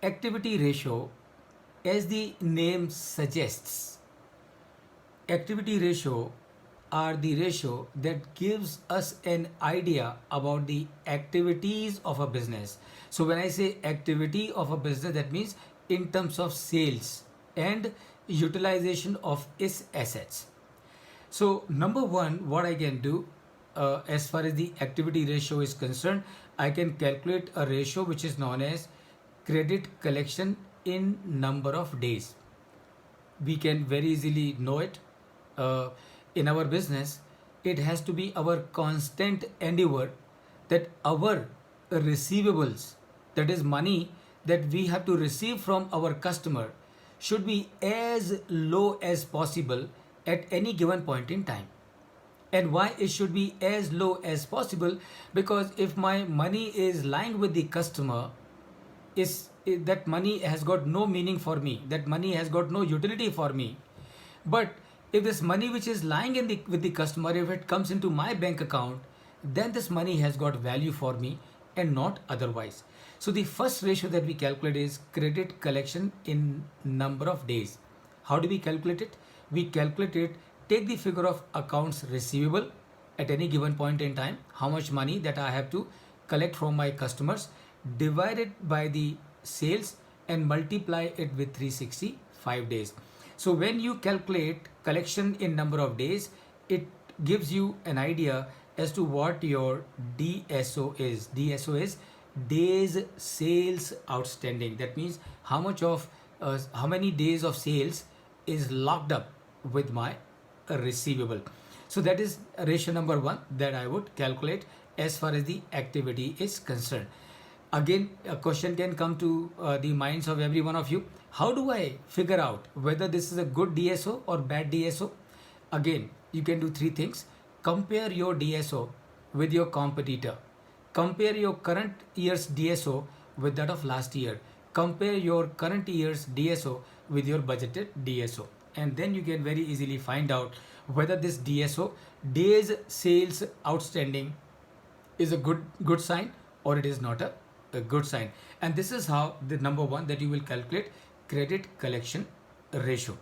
Activity ratio, as the name suggests, activity ratio are the ratio that gives us an idea about the activities of a business. So when I say activity of a business, that means in terms of sales and utilization of its assets. So number one, what I can do as far as the activity ratio is concerned, I can calculate a ratio which is known as credit collection in number of days. We can very easily know it. uh, in our business, it has to be our constant endeavor that our receivables, that is money that we have to receive from our customer, should be as low as possible at any given point in time. And why it should be as low as possible? Because if my money is lying with the customer, that money has got no meaning for me, that money has got no utility for me. But if this money which is lying with the customer, if it comes into my bank account, then this money has got value for me and not otherwise. So the first ratio that we calculate is credit collection in number of days. How do we calculate it? We calculate it, take the figure of accounts receivable at any given point in time, how much money that I have to collect from my customers, divide it by the sales and multiply it with 365 days. So when you calculate collection in number of days, it gives you an idea as to what your DSO is. DSO is days sales outstanding. That means how many days of sales is locked up with my receivable. So that is ratio number one that I would calculate as far as the activity is concerned. Again, a question can come to the minds of every one of you. How do I figure out whether this is a good DSO or bad DSO? Again, you can do three things. Compare your DSO with your competitor. Compare your current year's DSO with that of last year. Compare your current year's DSO with your budgeted DSO. And then you can very easily find out whether this DSO, days sales outstanding, is a good sign or it is not a good sign. And this is how the number one that you will calculate credit collection ratio.